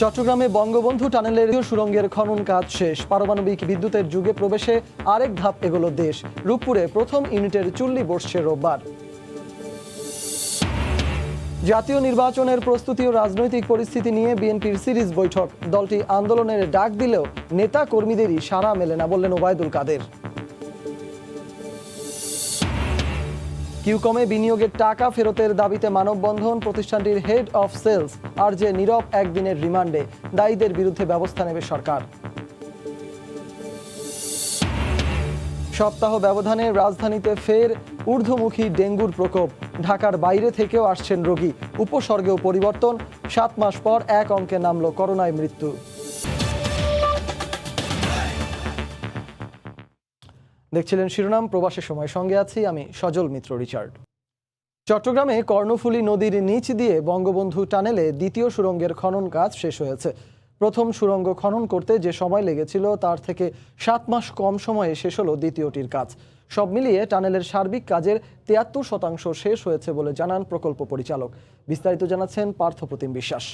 চট্টগ্রামে বঙ্গবন্ধু টানেলের সুড়ঙ্গের খনন কাজ শেষ। পারমাণবিক বিদ্যুতের যুগে প্রবেশে আরেক ধাপ এগোলো দেশ। রূপপুরে প্রথম ইউনিটের চুল্লি বসছে রোববার। জাতীয় নির্বাচনের প্রস্তুতি ও রাজনৈতিক পরিস্থিতি নিয়ে বিএনপির সিরিজ বৈঠক। দলটি আন্দোলনের ডাক দিলেও নেতা কর্মীদেরই সাড়া মেলে না, বললেন ওবায়দুল কাদের। কিউকমে বিনিয়োগের টাকা ফেরতের দাবিতে মানববন্ধন। প্রতিষ্ঠানটির হেড অফ সেলস আর যে নীরব একদিনের রিমান্ডে, দায়ীদের বিরুদ্ধে ব্যবস্থা নেবে সরকার। সপ্তাহ ব্যবধানে রাজধানীতে ফের ঊর্ধ্বমুখী ডেঙ্গুর প্রকোপ। ঢাকার বাইরে থেকেও আসছেন রোগী। উপসর্গেও পরিবর্তন। 7 মাস পর এক অঙ্কে নামল করোনায় মৃত্যু। দেখছিলেন শিরোনাম। প্রবাসের সময় সঙ্গে আছি আমি সজল মিত্র রিচার্ড। চট্টগ্রামে কর্ণফুলী নদীর নিচ দিয়ে বঙ্গবন্ধু টানেলে দ্বিতীয় সুড়ঙ্গের খনন কাজ শেষ হয়েছে। প্রথম সুড়ঙ্গ খনন করতে যে সময় লেগেছিল তার থেকে 7 মাস কম সময়ে শেষ হলো দ্বিতীয়টির কাজ। সব মিলিয়ে টানেলের সার্বিক কাজের 73% শেষ হয়েছে বলে জানান প্রকল্প পরিচালক। বিস্তারিত জানাচ্ছেন পার্থপ্রতিম বিশ্বাস।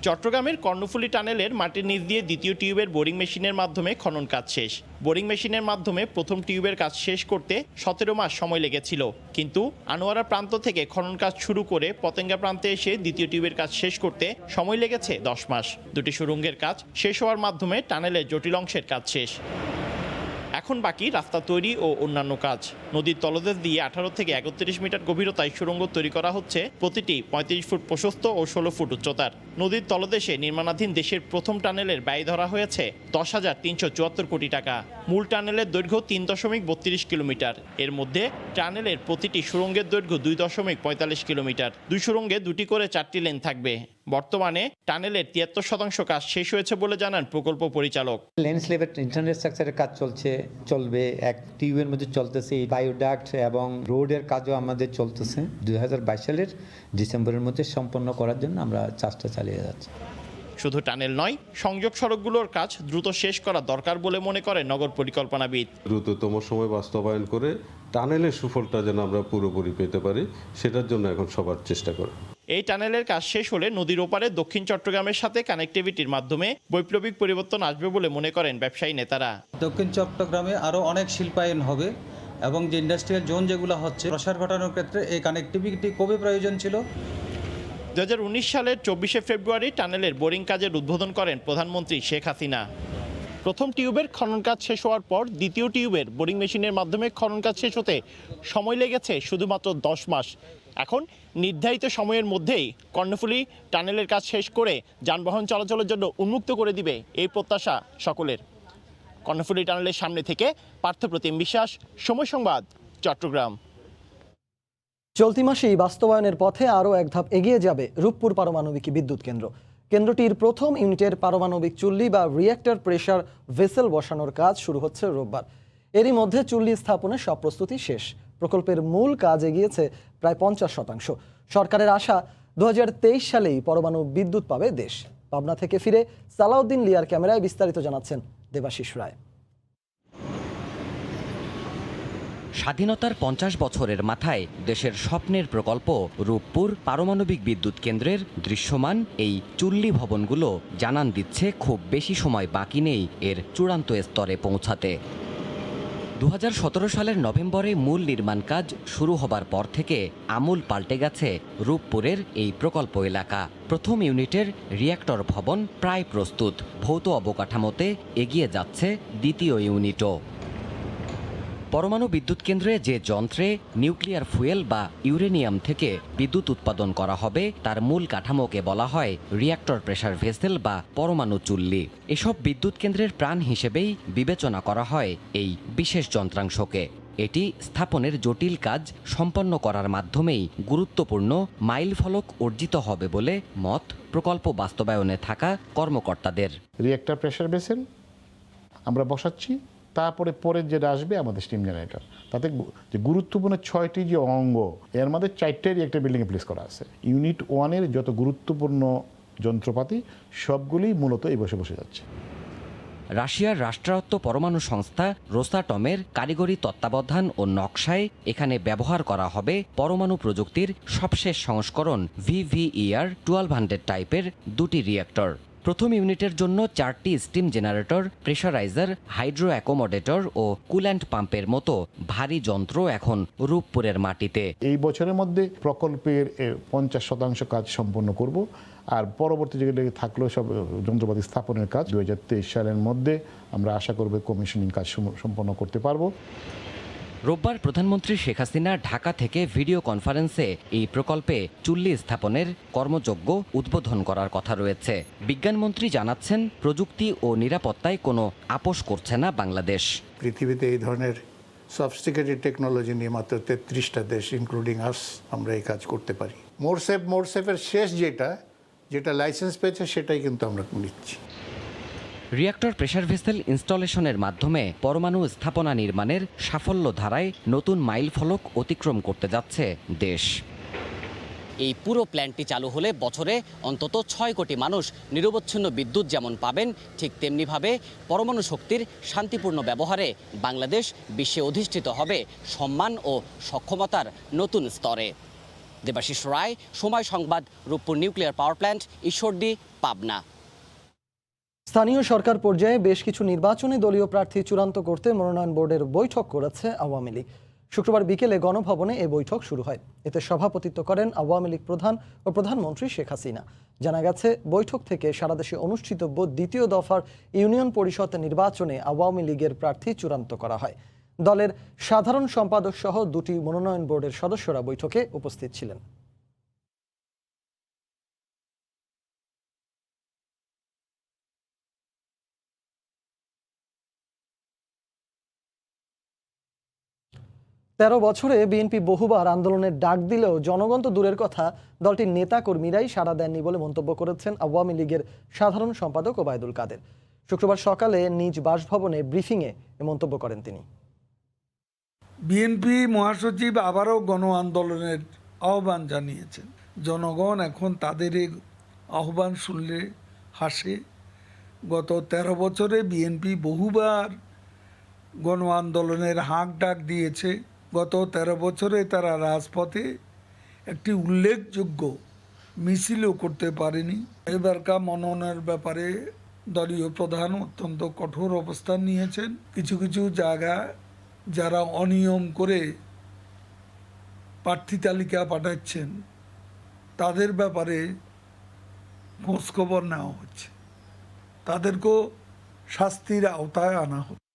চট্টগ্রামের কর্ণফুলী টানেলের মাটির নিচ দিয়ে দ্বিতীয় টিউবের বোরিং মেশিনের মাধ্যমে খনন কাজ শেষ। বোরিং মেশিনের মাধ্যমে প্রথম টিউবের কাজ শেষ করতে 17 মাস সময় লেগেছিল, কিন্তু আনোয়ারা প্রান্ত থেকে খনন কাজ শুরু করে পতেঙ্গা প্রান্তে এসে দ্বিতীয় টিউবের কাজ শেষ করতে সময় লেগেছে 10 মাস। দুটি সুড়ঙ্গের কাজ শেষ হওয়ার মাধ্যমে টানেলের জটিল অংশের কাজ শেষ। এখন বাকি রাস্তা তৈরি ও অন্যান্য কাজ। নদীর তলদেশ দিয়ে 18 থেকে 31 মিটার গভীরতায় সুড়ঙ্গ তৈরি করা হচ্ছে, প্রতিটি 35 ফুট প্রশস্ত ও 16 ফুট উচ্চতার। নদীর তলদেশে নির্মাণাধীন দেশের প্রথম টানেলের ব্যয় ধরা হয়েছে 10,374 কোটি টাকা। মূল টানেলের দৈর্ঘ্য 3.32 কিলোমিটার। এর মধ্যে টানেলের প্রতিটি সুড়ঙ্গের দৈর্ঘ্য 2.45 কিলোমিটার। দুই সুড়ঙ্গে দুটি করে 4টি লেন থাকবে। বর্তমানে টানেলের 73% কাজ শেষ হয়েছে বলে জানান প্রকল্প পরিচালক। লেন স্লেবের ইন্টারনেট স্ট্রাকচারের কাজ চলবে, এক টিউবের মধ্যে চলতেছে। বায়োডাক্ট এবং রোডের কাজও আমাদের চলতেছে। 2022 সালের ডিসেম্বরের মধ্যে সম্পন্ন করার জন্য আমরা চেষ্টা চালিয়ে যাচ্ছি। শুধু টানেল নয়, সংযোগ সড়কগুলোর কাজ দ্রুত শেষ করা দরকার বলে মনে করে নগর পরিকল্পনাবিদ। দ্রুততম সময় বাস্তবায়ন করে টানেলের সুফলটা যেন আমরা পুরোপুরি পেতে পারি, সেটার জন্য এখন সবার চেষ্টা করে। এই টানেলের কাজ শেষ হলে নদীর ওপারে দক্ষিণ চট্টগ্রামের সাথে কানেক্টিভিটির মাধ্যমে বৈপ্লবিক পরিবর্তন আসবে বলে মনে করেন ব্যবসায়ী নেতারা। দক্ষিণ চট্টগ্রামে আরও অনেক শিল্পায়ন হবে এবং যে ইন্ডাস্ট্রিয়াল জোন যেগুলো হচ্ছে প্রসার ঘটানোর ক্ষেত্রে এই কানেক্টিভিটি খুবই প্রয়োজন ছিল। 2019 সালের 24 ফেব্রুয়ারি টানেলের বোরিং কাজের উদ্বোধন করেন প্রধানমন্ত্রী শেখ হাসিনা। প্রথম টিউবের খনন কাজ শেষ হওয়ার পর দ্বিতীয় টিউবের বোরিং মেশিনের মাধ্যমে খনন কাজ শেষ হতে সময় লেগেছে শুধুমাত্র 10 মাস। এখন নির্ধারিত সময়ের মধ্যেই কর্ণফুলী টানেলের কাজ শেষ করে যানবাহন চলাচলের জন্য উন্মুক্ত করে দিবে এই প্রত্যাশা সকলের। কর্ণফুলী টানেলের সামনে থেকে পার্থপ্রতিম বিশ্বাস, সময় সংবাদ, চট্টগ্রাম। চলতি মাসেই বাস্তবায়নের পথে আরও এক ধাপ এগিয়ে যাবে রূপপুর পারমাণবিক বিদ্যুৎ কেন্দ্র। কেন্দ্রটির প্রথম ইউনিটের পারমাণবিক চুল্লি বা রিঅ্যাক্টর প্রেসার ভেসেল বসানোর কাজ শুরু হচ্ছে রোববার। এরই মধ্যে চুল্লি স্থাপনের সব প্রস্তুতি শেষ। প্রকল্পের মূল কাজ এগিয়েছে প্রায় 50%। সরকারের আশা 2023 সালেই পরমাণু বিদ্যুৎ পাবে দেশ। পাবনা থেকে ফিরে সালাউদ্দিন লিয়ার ক্যামেরায় বিস্তারিত জানাচ্ছেন দেবাশিস রায়। স্বাধীনতার 50 বছরের মাথায় দেশের স্বপ্নের প্রকল্প রূপপুর পারমাণবিক বিদ্যুৎ কেন্দ্রের দৃশ্যমান এই চুল্লি ভবনগুলো জানান দিচ্ছে খুব বেশি সময় বাকি নেই এর চূড়ান্ত স্তরে পৌঁছাতে। 2017 সালের নভেম্বরে মূল নির্মাণ কাজ শুরু হবার পর থেকে আমূল পাল্টে গেছে রূপপুরের এই প্রকল্প এলাকা। প্রথম ইউনিটের রিঅ্যাক্টর ভবন প্রায় প্রস্তুত। ভৌত অবকাঠামোতে এগিয়ে যাচ্ছে দ্বিতীয় ইউনিটও। পরমাণু বিদ্যুৎ কেন্দ্রে যে যন্ত্রে নিউক্লিয়ার ফুয়েল বা ইউরেনিয়াম থেকে বিদ্যুৎ উৎপাদন করা হবে তার মূল কাঠামোকে বলা হয় রিঅ্যাক্টর প্রেসার ভেসেল বা পরমাণু চুল্লি। এসব বিদ্যুৎ কেন্দ্রের প্রাণ হিসেবেই বিবেচনা করা হয় এই বিশেষ যন্ত্রাংশকে। এটি স্থাপনের জটিল কাজ সম্পন্ন করার মাধ্যমেই গুরুত্বপূর্ণ মাইলফলক অর্জিত হবে বলে মত প্রকল্প বাস্তবায়নে থাকা কর্মকর্তাদের। রিঅ্যাক্টর প্রেসার ভেসেল আমরা বসাচ্ছি, তারপরে পরে যেটা আসবে আমাদের স্টিম জেনারেটর। তাতে যে গুরুত্বপূর্ণ 6টি যে অঙ্গ, এর মধ্যে 4টাই রিঅ্যাক্টর বিল্ডিংয়ে প্লেস করা আছে। ইউনিট 1-এর যত গুরুত্বপূর্ণ যন্ত্রপাতি সবগুলোই মূলত এই বসে যাচ্ছে। রাশিয়ার রাষ্ট্রায়ত্ত পরমাণু সংস্থা রোসাটমের কারিগরি তত্ত্বাবধান ও নকশায় এখানে ব্যবহার করা হবে পরমাণু প্রযুক্তির সবশেষ সংস্করণ VVER 1200 টাইপের 2টি রিঅ্যাক্টর। প্রথম ইউনিটের জন্য 4টি স্টিম জেনারেটর, প্রেশারাইজার, হাইড্রো অ্যাকোমোডেটর ও কুল্যান্ট পাম্পের মতো ভারী যন্ত্র এখন রূপপুরের মাটিতে। এই বছরের মধ্যে প্রকল্পের 50% কাজ সম্পন্ন করব, আর পরবর্তী যেগুলো থাকলেও সব যন্ত্রপাতি স্থাপনের কাজ 2023 সালের মধ্যে আমরা আশা করব কমিশনিং কাজ সম্পন্ন করতে পারবো। রোববার প্রধানমন্ত্রী শেখ হাসিনা ঢাকা থেকে ভিডিও কনফারেন্সে এই প্রকল্পে চুল্লি স্থাপনের কর্মযজ্ঞ উদ্বোধন করার কথা রয়েছে। বিজ্ঞানমন্ত্রী জানাচ্ছেন, প্রযুক্তি ও নিরাপত্তায় কোনো আপোষ করছে না বাংলাদেশ। পৃথিবীতে এই ধরনের সফিস্টিকেটেড টেকনোলজি নিয়ে মাত্র 33টা দেশ ইনক্লুডিং আস আমরা এই কাজ করতে পারি। মোরসেফের শেষ যেটা লাইসেন্স পেয়েছে সেটাই কিন্তু আমরা নিচ্ছি। রিঅ্যাক্টর প্রেসার ভেসেল ইনস্টলেশনের মাধ্যমে পরমাণু স্থাপনা নির্মাণের সাফল্য ধারায় নতুন মাইলফলক অতিক্রম করতে যাচ্ছে দেশ। এই পুরো প্ল্যান্টটি চালু হলে বছরে অন্তত 6 কোটি মানুষ নিরবচ্ছিন্ন বিদ্যুৎ যেমন পাবেন, ঠিক তেমনিভাবে পরমাণু শক্তির শান্তিপূর্ণ ব্যবহারে বাংলাদেশ বিশ্বে অধিষ্ঠিত হবে সম্মান ও সক্ষমতার নতুন স্তরে। Debashis Roy, Somoy Sangbad, Rooppur nuclear power plant, Ishwardi, Pabna. স্থানীয় সরকার পর্যায়ে বেশ কিছু নির্বাচনে দলীয় প্রার্থী চূড়ান্ত করতে মনোনয়ন বোর্ডের বৈঠক করেছে আওয়ামী লীগ। শুক্রবার বিকেলে গণভবনে এ বৈঠক শুরু হয়। এতে সভাপতিত্ব করেন আওয়ামী লীগ প্রধান ও প্রধানমন্ত্রী শেখ হাসিনা। জানা গেছে, বৈঠক থেকে সারা দেশে অনুষ্ঠিতব্য দ্বিতীয় দফার ইউনিয়ন পরিষদ নির্বাচনে আওয়ামী লীগের প্রার্থী চূড়ান্ত করা হয়। দলের সাধারণ সম্পাদক সহ 2টি মনোনয়ন বোর্ডের সদস্যরা বৈঠকে উপস্থিত ছিলেন। 13 বছরে বিএনপি বহুবার আন্দোলনের ডাক দিলেও জনগণ তো দূরের কথা, দলটির নেতা কর্মীরাই সাড়া দেননি বলে মন্তব্য করেছেন আওয়ামী লীগের সাধারণ সম্পাদক ওবায়দুল কাদের। শুক্রবার সকালে নিজ বাসভবনে ব্রিফিংয়ে এ মন্তব্য করেন তিনি। বিএনপি মহাসচিব আবারও গণ আন্দোলনের আহ্বান জানিয়েছেন। জনগণ এখন তাদের এই আহ্বান শুনলে হাসে। গত 13 বছরে বিএনপি বহুবার গণ আন্দোলনের হাঁক ডাক দিয়েছে। গত 13 বছরে তারা রাজপথে একটি উল্লেখযোগ্য মিছিলও করতে পারেনি। এবারকার মনোনয়নের ব্যাপারে দলীয় প্রধান অত্যন্ত কঠোর অবস্থান নিয়েছেন। কিছু কিছু জায়গায় যারা অনিয়ম করে প্রার্থী তালিকা পাঠাচ্ছেন তাদের ব্যাপারে খোঁজখবর নেওয়া হচ্ছে, তাদেরকেও শাস্তির আওতায় আনা হচ্ছে।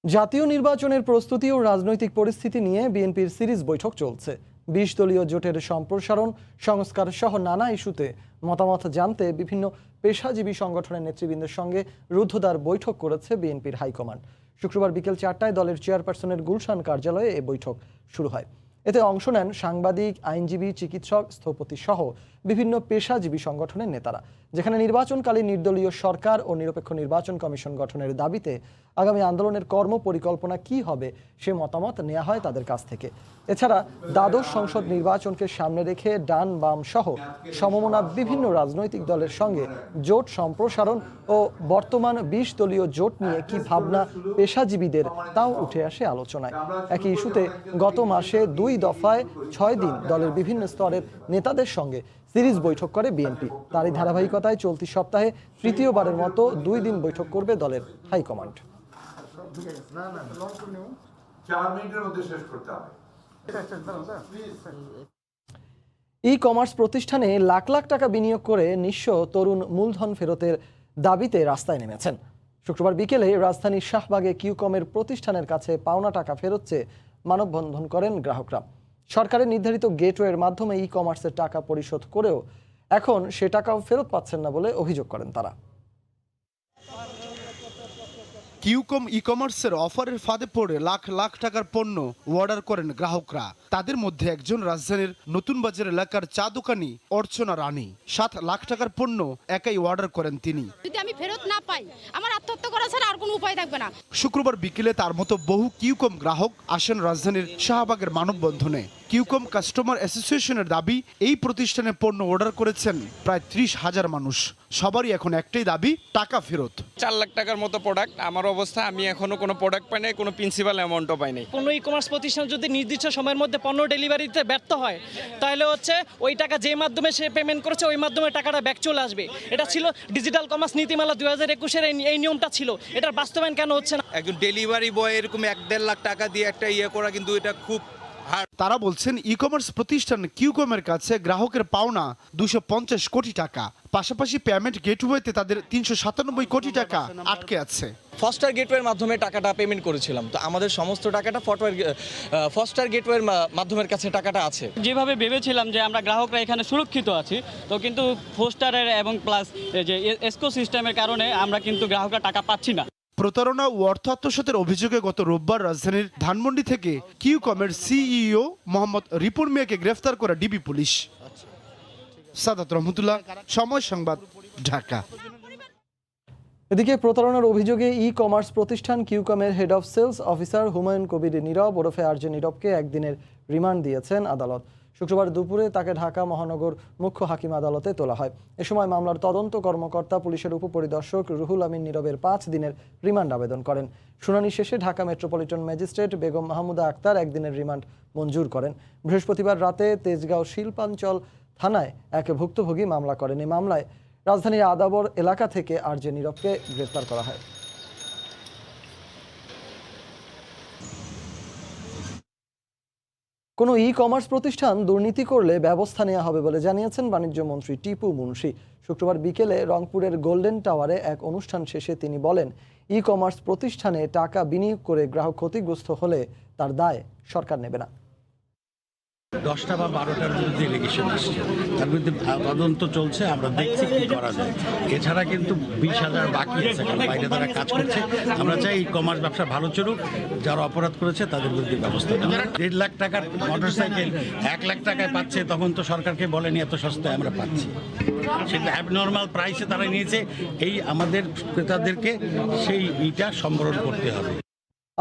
জাতীয় নির্বাচনের প্রস্তুতি ও রাজনৈতিক পরিস্থিতি নিয়ে বিএনপির সিরিজ বৈঠক চলছে। 20 দলীয় জোটের সম্প্রসারণ, সংস্কার সহ নানা ইস্যুতে মতামত জানতে বিভিন্ন পেশাজীবী সংগঠনের নেতৃবৃন্দের সঙ্গে রুদ্ধদ্বার বৈঠক করেছে বিএনপির হাইকমান্ড। শুক্রবার বিকেল 4টায় দলের চেয়ারপারসনের গুলশান কার্যালয়ে এ বৈঠক শুরু হয়। এতে অংশ নেন সাংবাদিক, আইনজীবী, চিকিৎসক, স্থপতি সহ বিভিন্ন পেশাজীবী সংগঠনের নেতারা। যেখানে নির্বাচনকালীন নির্দলীয় সরকার ও নিরপেক্ষ নির্বাচন কমিশন গঠনের দাবিতে আগামী আন্দোলনের কর্ম পরিকল্পনা কি হবে সে মতামত নেওয়া হয় তাদের কাছ থেকে। এছাড়া দ্বাদশ সংসদ নির্বাচনকে সামনে রেখে ডান বাম সহ সমমনা বিভিন্ন রাজনৈতিক দলের সঙ্গে জোট সম্প্রসারণ ও বর্তমান 20 দলীয় জোট নিয়ে কি ভাবনা পেশাজীবীদের তাও উঠে আসে আলোচনায়। একই ইস্যুতে গত মাসে 2 দফায় 6 দিন দলের বিভিন্ন স্তরের নেতাদের সঙ্গে সিরিজ বৈঠক করে বিএনপি। তারই ধারাবাহিকতায় চলতি সপ্তাহে তৃতীয়বারের মতো 2 দিন বৈঠক করবে দলের হাইকমান্ড। ই কমার্স প্রতিষ্ঠানে লাখ লাখ টাকা বিনিয়োগ করে নিঃস্ব তরুণ মূলধন ফেরতের দাবিতে রাস্তায় নেমেছেন। শুক্রবার বিকেলে রাজধানীর শাহবাগে কিউকমের প্রতিষ্ঠানের কাছে পাওনা টাকা ফেরত চেয়ে মানববন্ধন করেন গ্রাহকরা। সরকারের নির্ধারিত গেটওয়ের মাধ্যমে ই কমার্সের টাকা পরিশোধ করেও এখন সে টাকাও ফেরত পাচ্ছেন না বলে অভিযোগ করেন তারা। কিউকম ই কমার্সের অফারের ফাঁদে পড়ে লাখ লাখ টাকার পণ্য অর্ডার করেন গ্রাহকরা। তাদের মধ্যে একজন রাজধানীর নতুন বাজার এলাকার চা দোকানি অর্চনা রানী। 7 লাখ টাকার পণ্য একাই অর্ডার করেন তিনি। যদি আমি ফেরত না পাই, আমার আত্মহত্যা করা ছাড়া আর কোনো উপায় থাকবে না। শুক্রবার বিকেলে তার মতো বহু কিউকম গ্রাহক আসেন রাজধানীর শাহবাগের মানববন্ধনে। কিউকম কাস্টমার অ্যাসোসিয়েশনের দাবি, এই প্রতিষ্ঠানে পণ্য অর্ডার করেছেন প্রায় 30,000 মানুষ। সবারই এখন একটাই দাবি, টাকা ফেরত। 4 লাখ টাকার মতো প্রোডাক্ট আমার অবস্থা, আমি এখনো কোনো প্রোডাক্ট পাই নাই, কোনো প্রিন্সিপাল অ্যামাউন্টও পাই নাই। কোনো ই কমার্স প্রতিষ্ঠান যদি নির্দিষ্ট সময়ের মধ্যে পণ্য ডেলিভারিতে ব্যর্থ হয়, তাহলে হচ্ছে ওই টাকা যে মাধ্যমে সে পেমেন্ট করেছে ওই মাধ্যমে টাকাটা ব্যাক চলে আসবে। এটা ছিল ডিজিটাল কমার্স নীতিমালা 2021-এর এই নিয়মটা ছিল, এটার বাস্তবায়ন কেন হচ্ছে না? একজন ডেলিভারি বয় এরকম 1-1.5 লাখ টাকা দিয়ে একটা করা, কিন্তু এটা খুব। তারা বলছেন ই কমার্স প্রতিষ্ঠান কিউকমের কাছে গ্রাহকের পাওনা 250 কোটি টাকা, পাশাপাশি পেমেন্ট গেটওয়েতে তাদের 397 কোটি টাকা আটকে আছে। ফস্টার গেটওয়ের মাধ্যমে টাকাটা পেমেন্ট করেছিলাম, তো আমাদের সমস্ত টাকাটা ফস্টার গেটওয়ের মাধ্যমের কাছে টাকাটা আছে। যেভাবে ভেবেছিলাম যে আমরা গ্রাহকরা এখানে সুরক্ষিত আছি, তো কিন্তু ফস্টারের এবং প্লাস যে এসকো সিস্টেমের কারণে আমরা কিন্তু গ্রাহকরা টাকা পাচ্ছি না। প্রতারণা ও অর্থ আত্মসাতের অভিযোগে গত রোববার রাজধানীর ধানমন্ডি থেকে কিউকমের সিইও মোহাম্মদ রিপুন মিয়াকে গ্রেফতার করে ডিবি পুলিশ। সাদাত রহমতুল্লাহ, সময় সংবাদ, ঢাকা। এদিকে প্রতারণার অভিযোগে ই কমার্স প্রতিষ্ঠান কিউকমের head of sales officer Humayun Kabir Nirob ওরফে আরজে নীরবকে একদিনের রিমান্ড দিয়েছেন আদালত। শুক্রবার দুপুরে তাকে ঢাকা মহানগর মুখ্য হাকিম আদালতে তোলা হয়। এ সময় মামলার তদন্ত কর্মকর্তা পুলিশের উপপরিদর্শক রুহুল আমিন নীরবের 5 দিনের রিমান্ড আবেদন করেন। শুনানি শেষে ঢাকা মেট্রোপলিটন ম্যাজিস্ট্রেট বেগম মাহমুদা আক্তার একদিনের রিমান্ড মঞ্জুর করেন। বৃহস্পতিবার রাতে তেজগাঁও শিল্পাঞ্চল থানায় এক ভুক্তভোগী মামলা করেন। এই মামলায় রাজধানীর আদাবর এলাকা থেকে আরজে নীরবকে গ্রেফতার করা হয়। কোনো ই কমার্স প্রতিষ্ঠান দুর্নীতি করলে ব্যবস্থা নেওয়া হবে বলে জানিয়েছেন বাণিজ্য মন্ত্রী টিপু মুনশি। শুক্রবার বিকেলে রংপুরের গোল্ডেন টাওয়ারে এক অনুষ্ঠান শেষে তিনি বলেন, ই কমার্স প্রতিষ্ঠানে টাকা বিনিয়োগ করে গ্রাহক ক্ষতিগ্রস্ত হলে তার দায় সরকার নেবে না। 10টা বা 12টার বিরুদ্ধে এলিগেশন আসছে, তার বিরুদ্ধে তদন্ত চলছে, আমরা দেখছি কি করা যায়। এছাড়া কিন্তু 20,000 বাকি আছে, কারণ বাইরে তারা কাজ করছে। আমরা চাই ই কমার্স ব্যবসা ভালো চলুক, যারা অপরাধ করেছে তাদের বিরুদ্ধে ব্যবস্থা। 1.5 লাখ টাকার মোটরসাইকেল 1 লাখ টাকায় পাচ্ছে, তখন তো সরকারকে বলেনি এত সস্তায় আমরা পাচ্ছি। সেটা অ্যাবনর্মাল প্রাইসে তারা নিয়েছে, এই আমাদের ক্রেতাদেরকে সেই ইটা সম্বরণ করতে হবে।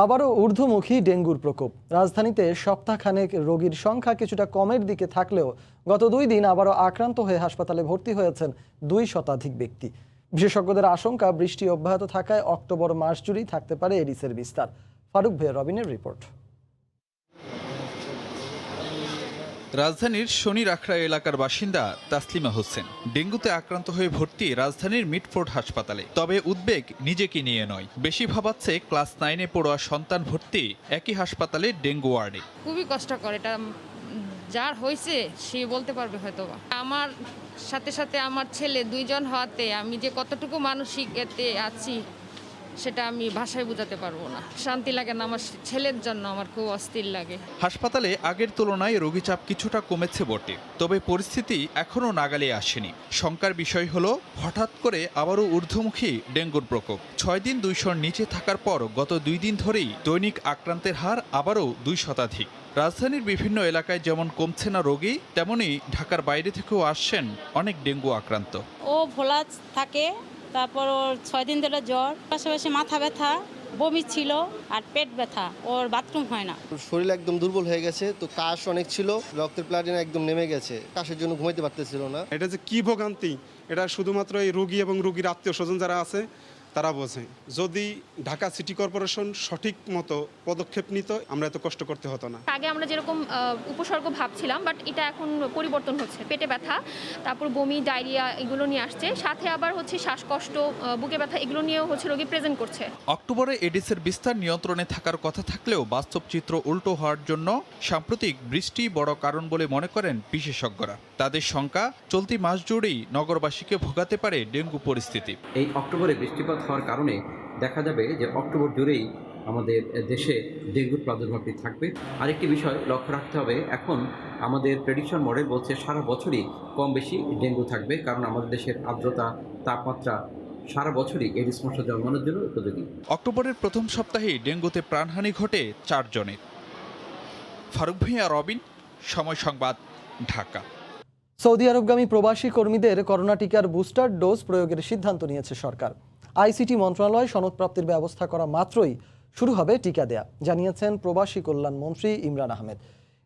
আবারও ঊর্ধ্বমুখী ডেঙ্গুর প্রকোপ। রাজধানীতে সপ্তাহখানেক রোগীর সংখ্যা কিছুটা কমের দিকে থাকলেও গত 2 দিন আবারও আক্রান্ত হয়ে হাসপাতালে ভর্তি হয়েছেন 2 শতাধিক ব্যক্তি। বিশেষজ্ঞদের আশঙ্কা, বৃষ্টি অব্যাহত থাকায় অক্টোবর মাস জুড়েই থাকতে পারে এডিসের বিস্তার। ফারুক ভে রবিনের রিপোর্ট। রাজধানীর শনির আখড়া এলাকার বাসিন্দা তাসলিমা হোসেন ডেঙ্গুতে আক্রান্ত হয়ে ভর্তি রাজধানীর মিটফোর্ড হাসপাতালে। তবে উদ্বেগ নিজেকে নিয়ে নয়, বেশি ভাবাচ্ছে ক্লাস 9-এ পড়ুয়া সন্তান ভর্তি একই হাসপাতালে ডেঙ্গু ওয়ার্ডে। খুবই কষ্টকর, এটা যার হয়েছে সে বলতে পারবে হয়তো। আমার সাথে সাথে আমার ছেলে 2 জন হওয়াতে আমি যে কতটুকু মানসিক এতে আছি সেটা আমি ভাষায় বোঝাতে পারবো না। শান্তি লাগে না, আমার ছেলের জন্য আমার খুব অস্থির লাগে। হাসপাতালে আগের তুলনায় রোগী চাপ কিছুটা কমেছে বটে, তবে পরিস্থিতি এখনও নাগালে আসেনি। শঙ্কার বিষয় হলো হঠাৎ করে আবারও ঊর্ধ্বমুখী ডেঙ্গুর প্রকোপ। 6 দিন 200-র নিচে থাকার পর গত 2 দিন ধরেই দৈনিক আক্রান্তের হার আবারও 2 শতাধিক। রাজধানীর বিভিন্ন এলাকায় যেমন কমছে না রোগী, তেমনি ঢাকার বাইরে থেকেও আসছেন অনেক ডেঙ্গু আক্রান্ত। ও ভোলা থাকে, তারপর ওর 6 দিন ধরে জ্বর, পাশাপাশি মাথা ব্যথা, বমি ছিল আর পেট ব্যথা, ওর বাথরুম হয় না। শরীর একদম দুর্বল হয়ে গেছে, তো কাশ অনেক ছিল, রক্তের প্লাটিন একদম নেমে গেছে, কাশের জন্য ঘুমাইতে পারতেছিল না। এটা যে কি ভোগান্তি, এটা শুধুমাত্র এই রোগী এবং রোগীর আত্মীয় স্বজন যারা আছে তারা বোঝে। যদি ঢাকা সিটি কর্পোরেশন সঠিক মতো পদক্ষেপ নিত, আমরা এত কষ্ট করতে হতো না। আগে আমরা যেরকম উপসর্গ ভাবছিলাম, বাট এটা এখন পরিবর্তন হচ্ছে। পেটে ব্যথা, তারপর বমি, ডায়রিয়া এগুলো নিয়ে আসছে, সাথে আবার হচ্ছে শ্বাসকষ্ট, বুকে ব্যথা এগুলো নিয়েও হচ্ছে রোগী প্রেজেন্ট করছে। অক্টোবরে এডিসের বিস্তার নিয়ন্ত্রণে থাকার কথা থাকলেও বাস্তব চিত্র উল্টো হওয়ার জন্য সাম্প্রতিক বৃষ্টি বড় কারণ বলে মনে করেন বিশেষজ্ঞরা। তাদের শঙ্কা, চলতি মাস জুড়েই নগরবাসীকে ভোগাতে পারে ডেঙ্গু পরিস্থিতি। এই অক্টোবরে বৃষ্টিপাত হওয়ার কারণে দেখা যাবে যে অক্টোবর জুড়েই আমাদের দেশে ডেঙ্গুর প্রাদুর্ভাবটি থাকবে। আরেকটি বিষয় লক্ষ্য রাখতে হবে, এখন আমাদের প্রেডিকশন মডেল বলছে সারা বছরই কম বেশি ডেঙ্গু থাকবে, কারণ আমাদের দেশের আর্দ্রতা, তাপমাত্রা সারা বছরই এডিস মশা জন্মানোর জন্য উপযোগী। অক্টোবরের প্রথম সপ্তাহেই ডেঙ্গুতে প্রাণহানি ঘটে 4 জনের। ফারুক ভূঁইয়া, রবিন, সময় সংবাদ, ঢাকা। সৌদি আরবগামী প্রবাসী কর্মীদের করোনা টিকার বুস্টার ডোজ প্রয়োগের সিদ্ধান্ত নিয়েছে সরকার। আইসিটি মন্ত্রণালয় সনদপ্রাপ্তির ব্যবস্থা করা মাত্রই শুরু হবে টিকা দেয়া, জানিয়েছেন প্রবাসী কল্যাণ মন্ত্রী ইমরান আহমেদ।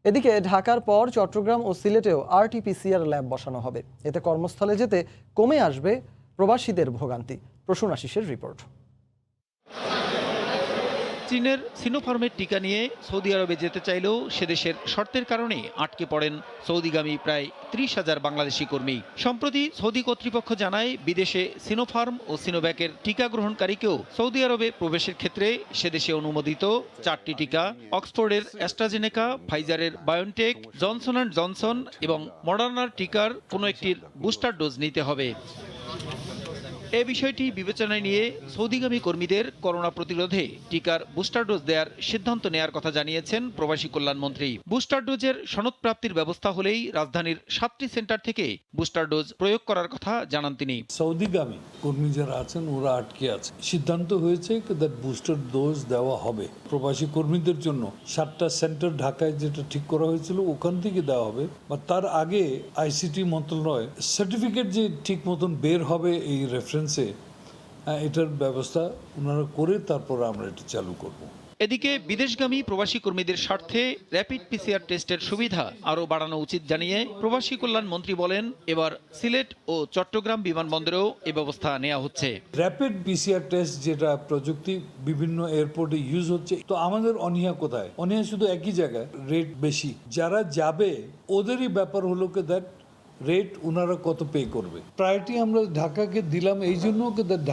এদিকে ঢাকার পর চট্টগ্রাম ও সিলেটেও RT-PCR ল্যাব বসানো হবে। এতে কর্মস্থলে যেতে কমে আসবে প্রবাসীদের ভোগান্তি। প্রসূন আশিসের রিপোর্ট। চীনের সিনোফার্মের টিকা নিয়ে সৌদি আরবে যেতে চাইলেও সেদেশের শর্তের কারণে আটকে পড়েন সৌদিগামী প্রায় 30,000 বাংলাদেশি কর্মী। সম্প্রতি সৌদি কর্তৃপক্ষ জানায়, বিদেশে সিনোফার্ম ও সিনোভ্যাকের টিকা গ্রহণকারীকেও সৌদি আরবে প্রবেশের ক্ষেত্রে সেদেশে অনুমোদিত 4টি টিকা অক্সফোর্ডের অ্যাস্ট্রাজেনেকা, ফাইজারের বায়োনটেক, জনসন অ্যান্ড জনসন এবং মডার্নার টিকার কোনো একটির বুস্টার ডোজ নিতে হবে। এই বিষয়টি বিবেচনায় নিয়ে সৌদিগামী কর্মীদের করোনা প্রতিরোধে টিকার বুস্টার ডোজ দেওয়ার সিদ্ধান্ত নেওয়ার কথা জানিয়েছেন প্রবাসী কল্যাণমন্ত্রী। বুস্টার ডোজের সনদ প্রাপ্তির ব্যবস্থা হলেই রাজধানীর 7টি সেন্টার থেকে বুস্টার ডোজ প্রয়োগ করার কথা জানান তিনি। সৌদিগামী কর্মী যারা আছেন ওরা আটকে আছে, সিদ্ধান্ত হয়েছে বুস্টার ডোজ দেওয়া হবে। প্রবাসী কর্মীদের জন্য 7টা সেন্টার ঢাকায় যেটা ঠিক করা হয়েছিল ওখান থেকে দেওয়া হবে, বা তার আগে আইসিটি মন্ত্রণালয় সার্টিফিকেট যে ঠিক মতন বের হবে এই রেফারেন্সে, এটার ব্যবস্থা ওনারা করে তারপর আমরা এটা চালু করব। এদিকে বিদেশগামী প্রবাসী কর্মীদের স্বার্থে র্যাপিড PCR টেস্টের সুবিধা আরও বাড়ানো উচিত জানিয়ে প্রবাসী কল্যাণ মন্ত্রী বলেন, এবার সিলেট ও চট্টগ্রাম বিমানবন্দরেও এ ব্যবস্থা নেওয়া হচ্ছে। র্যাপিড PCR টেস্ট যেটা প্রযুক্তি বিভিন্ন এয়ারপোর্টে ইউজ হচ্ছে, তো আমাদের অনীহা কোথায়? অনীহা শুধু একই জায়গায়, রেট বেশি। যারা যাবে ওদেরই ব্যাপার হলো দ্যাট রেট ওনারা কত পে করবে। প্রায়োরিটি আমরা ঢাকাকে দিলাম এই জন্য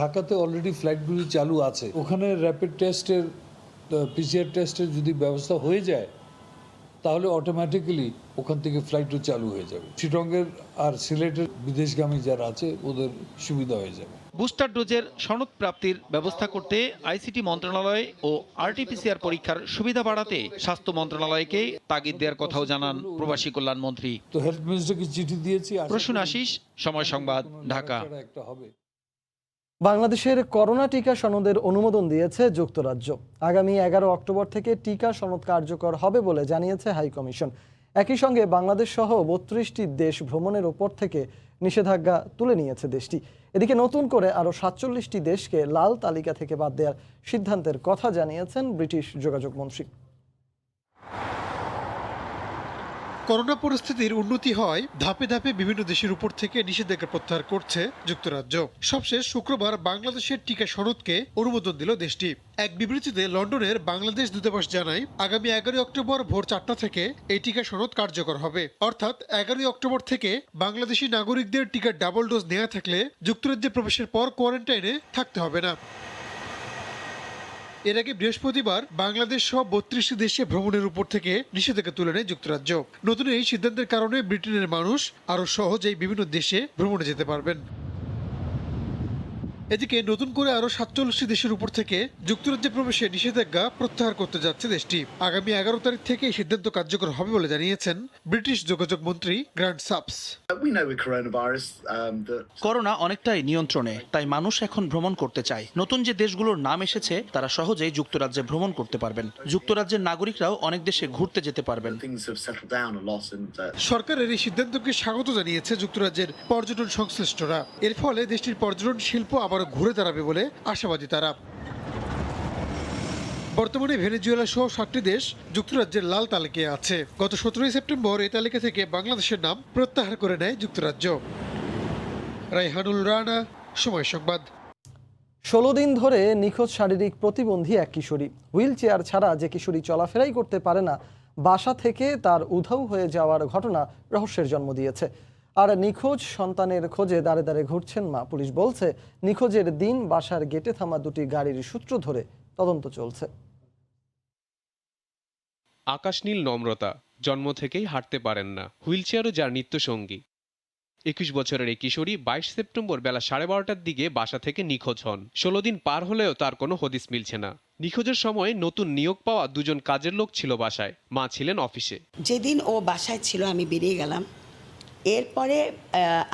ঢাকাতে অলরেডি ফ্লাইটগুলি চালু আছে। ওখানে র্যাপিড টেস্টের PCR টেস্টের যদি ব্যবস্থা হয়ে যায় তাহলে অটোমেটিক্যালি ওখান থেকে ফ্লাইটও চালু হয়ে যাবে। চিটগংয়ের আর সিলেটের বিদেশগামী যারা আছে ওদের সুবিধা হয়ে যাবে। বুস্টার ডোজের সনদ প্রাপ্তির ব্যবস্থা করতে আইসিটি মন্ত্রণালয় ও RT-PCR পরীক্ষার সুবিধা বাড়াতে স্বাস্থ্য মন্ত্রণালয়কে তাগিদ দেওয়ার কথাও জানান প্রবাসী কল্যাণ মন্ত্রী। তো হেলথ মিনিস্টারকে চিঠি দিয়েছি। প্রসূন আশিস, সময় সংবাদ, ঢাকা। বাংলাদেশের করোনা টিকা সনদের অনুমোদন দিয়েছে যুক্তরাজ্য। আগামী 11 অক্টোবর থেকে টিকা সনদ কার্যকর হবে বলে জানিয়েছে হাই কমিশন। একই সঙ্গে বাংলাদেশ সহ 32টি দেশ ভ্রমণের ওপর থেকে নিষেধাজ্ঞা তুলে নিয়েছে দেশটি। এদিকে নতুন করে আরও 47টি দেশকে লাল তালিকা থেকে বাদ দেওয়ার সিদ্ধান্তের কথা জানিয়েছেন ব্রিটিশ যোগাযোগ মন্ত্রী। করোনা পরিস্থিতির উন্নতি হয় ধাপে ধাপে বিভিন্ন দেশের উপর থেকে নিষেধাজ্ঞা প্রত্যাহার করছে যুক্তরাজ্য। সবশেষ শুক্রবার বাংলাদেশের টিকা সনদকে অনুমোদন দিল দেশটি। এক বিবৃতিতে লন্ডনের বাংলাদেশ দূতাবাস জানায়, আগামী 11 অক্টোবর ভোর 4টা থেকে এই টিকা সনদ কার্যকর হবে। অর্থাৎ 11 অক্টোবর থেকে বাংলাদেশি নাগরিকদের টিকার ডাবল ডোজ নেওয়া থাকলে যুক্তরাজ্যে প্রবেশের পর কোয়ারেন্টাইনে থাকতে হবে না। এর আগে বৃহস্পতিবার বাংলাদেশ সহ 32টি দেশে ভ্রমণের উপর থেকে নিষেধাজ্ঞা তুলে নেয় যুক্তরাজ্য। নতুন এই সিদ্ধান্তের কারণে ব্রিটেনের মানুষ আরও সহজেই বিভিন্ন দেশে ভ্রমণে যেতে পারবেন। এদিকে নতুন করে আরও 47টি দেশের উপর থেকে যুক্তরাজ্যে প্রবেশে নিষেধাজ্ঞা প্রত্যাহার করতে যাচ্ছে দেশটি। আগামী 11 তারিখ থেকে এই সিদ্ধান্ত কার্যকর হবে বলে জানিয়েছেন ব্রিটিশ যোগাযোগ মন্ত্রী গ্র্যান্ট সাপস। করোনা অনেকটাই নিয়ন্ত্রণে, তাই মানুষ এখন ভ্রমণ করতে চায়। নতুন যে দেশগুলোর নাম এসেছে তারা সহজেই যুক্তরাজ্যে ভ্রমণ করতে পারবেন। যুক্তরাজ্যের নাগরিকরাও অনেক দেশে ঘুরতে যেতে পারবেন। সরকারের এই সিদ্ধান্তকে স্বাগত জানিয়েছে যুক্তরাজ্যের পর্যটন সংশ্লিষ্টরা। এর ফলে দেশটির পর্যটন শিল্প আবার ঘুরে দাঁড়াবে বলে আশাবাদী তারা। বর্তমানে ভেনেজুয়েলা সহ 7টি দেশ যুক্তরাজ্যের লাল তালিকায় আছে। গত 17 সেপ্টেম্বর এই তালিকা থেকে বাংলাদেশের নাম প্রত্যাহার করে নেয় যুক্তরাজ্য। রায়হানুল রানা, সময় সংবাদ। 16 দিন ধরে নিখোঁজ শারীরিক প্রতিবন্ধী এক কিশোরী। হুইল চেয়ার ছাড়া যে কিশোরী চলাফেরাই করতে পারে না, বাসা থেকে তার উধাও হয়ে যাওয়ার ঘটনা রহস্যের জন্ম দিয়েছে। আর নিখোঁজ সন্তানের খোঁজে দাঁড়ে দাঁড়ে ঘুরছেন মা। পুলিশ বলছে, নিখোঁজের দিন বাসার গেটে থামা দুটি গাড়ির সূত্র ধরে তদন্ত চলছে। আকাশনীল নম্রতা, জন্ম থেকেই হাঁটতে পারেন না, হুইলচেয়ারও যার নিত্যসঙ্গী। 21 বছরের এই কিশোরী 22 সেপ্টেম্বর বেলা 12:30টার দিকে বাসা থেকে নিখোঁজ হন। 16 দিন পার হলেও তার কোনো হদিস মিলছে না। নিখোঁজের সময় নতুন নিয়োগ পাওয়া দুজন কাজের লোক ছিল বাসায়, মা ছিলেন অফিসে। যেদিন ও বাসায় ছিল আমি বেরিয়ে গেলাম। এরপরে